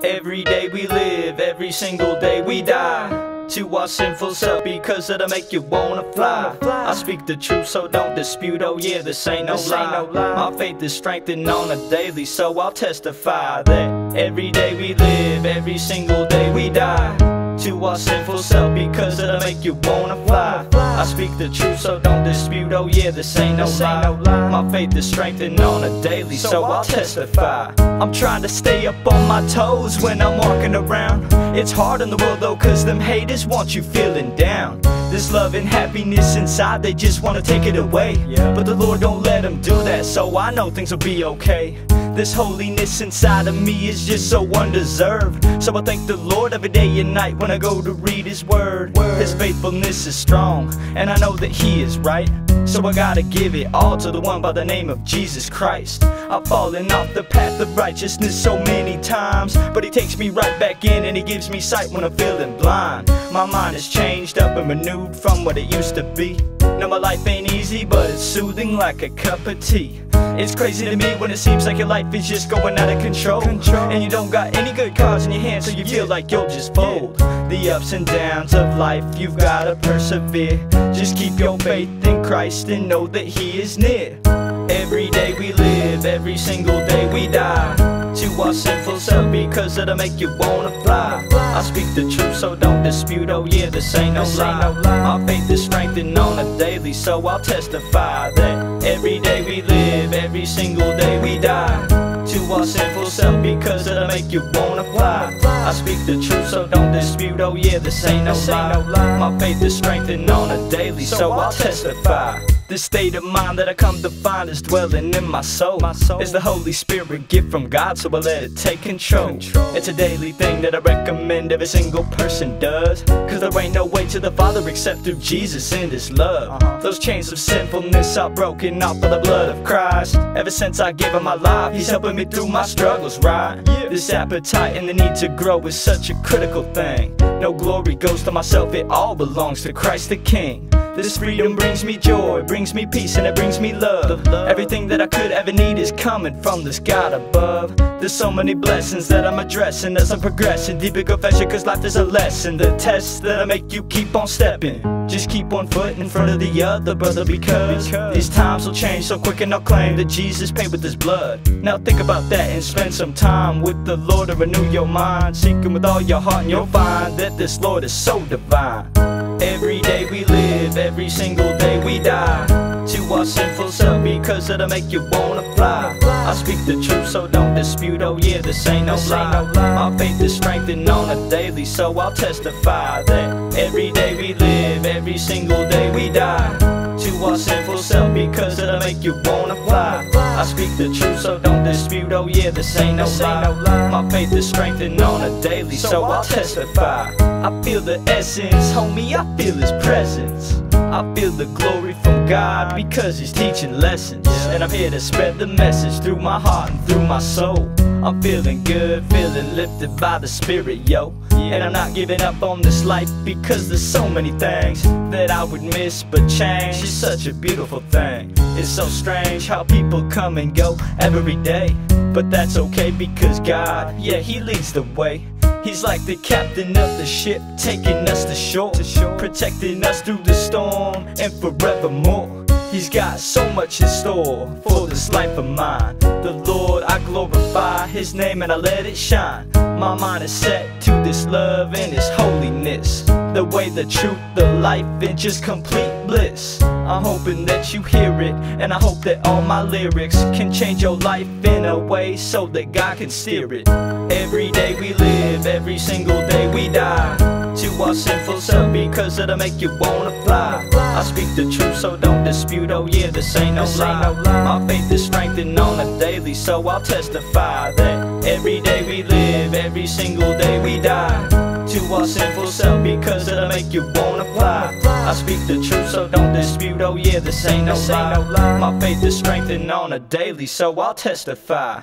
Every day we live, every single day we die to our sinful self, because it'll make you wanna fly. I speak the truth, so don't dispute. Oh yeah, this ain't no lie. My faith is strengthened on a daily, so I'll testify that every day we live, every single day we die to our sinful self, because it'll make you wanna fly. I speak the truth, so don't dispute. Oh yeah, this ain't no lie. My faith is strengthened on a daily, so I'll testify. I'm trying to stay up on my toes when I'm walking around. It's hard in the world though, cause them haters want you feeling down. This love and happiness inside, they just wanna take it away. But the Lord don't let them do that, so I know things will be okay. This holiness inside of me is just so undeserved, so I thank the Lord every day and night when I go to read His word. His faithfulness is strong, and I know that He is right, so I gotta give it all to the one by the name of Jesus Christ. I've fallen off the path of righteousness so many times, but He takes me right back in and He gives me sight when I'm feeling blind. My mind is changed up and renewed from what it used to be. Now my life ain't easy, but it's soothing like a cup of tea. It's crazy to me when it seems like your life is just going out of control, and you don't got any good cards in your hand, so you feel like you'll just fold. The ups and downs of life, you've gotta persevere. Just keep your faith in Christ and know that He is near. Every day we live, every single day we die to our sinful self, because it'll make you wanna fly. I speak the truth, so don't dispute. Oh yeah, this ain't no lie. My faith is strengthened on a daily, so I'll testify that every day we live, every single day we die to our sinful self, because it'll make you wanna fly. I speak the truth, so don't dispute. Oh yeah, this ain't no lie. My faith is strengthened on a daily, so I'll testify. This state of mind that I come to find is dwelling in my soul. It's the Holy Spirit gift from God, so I let it take control. It's a daily thing that I recommend every single person does, cause there ain't no way to the Father except through Jesus and His love. Those chains of sinfulness are broken off by the blood of Christ. Ever since I gave Him my life, He's helping me through my struggles, right? This appetite and the need to grow is such a critical thing. No glory goes to myself, it all belongs to Christ the King. This freedom brings me joy, brings me peace, and it brings me love. Everything that I could ever need is coming from this God above. There's so many blessings that I'm addressing as I'm progressing. Deep in confession, cause life is a lesson. The tests that'll make you keep on stepping. Just keep one foot in front of the other, brother, because these times will change so quick, and I'll claim that Jesus paid with His blood. Now think about that and spend some time with the Lord to renew your mind. Seek Him with all your heart and you'll find that this Lord is so divine. Every day we live, every single day we die to our sinful self, because it'll make you wanna fly. I speak the truth, so don't dispute. Oh yeah, this ain't no lie. My faith is strengthened on a daily, so I'll testify that every day we live, every single day we die to our sinful self, because it'll make you wanna fly. I speak the truth, so don't dispute. Oh yeah, this ain't no lie. My faith is strengthened on a daily, so I'll testify. I feel the essence, homie, I feel His presence. I feel the glory from God, because He's teaching lessons. And I'm here to spread the message through my heart and through my soul. I'm feeling good, feeling lifted by the Spirit, yo. And I'm not giving up on this life, because there's so many things that I would miss, but change is such a beautiful thing. It's so strange how people come and go every day, but that's okay, because God, yeah, He leads the way. He's like the captain of the ship, taking us to shore, protecting us through the storm and forevermore. He's got so much in store for this life of mine. The Lord, I glorify His name and I let it shine. My mind is set to this love and His holiness, the way, the truth, the life, and just complete bliss. I'm hoping that you hear it, and I hope that all my lyrics can change your life in a way so that God can steer it. Every day we live, every single day we die to our sinful self, because it'll make you wanna fly. I speak the truth, so don't dispute. Oh yeah, this ain't no lie. My faith is strengthened on a daily, so I'll testify that every day we live, every single day we die to our sinful self, because it'll make you wanna fly. I speak the truth, so don't dispute. Oh yeah, this ain't no lie. My faith is strengthened on a daily, so I'll testify.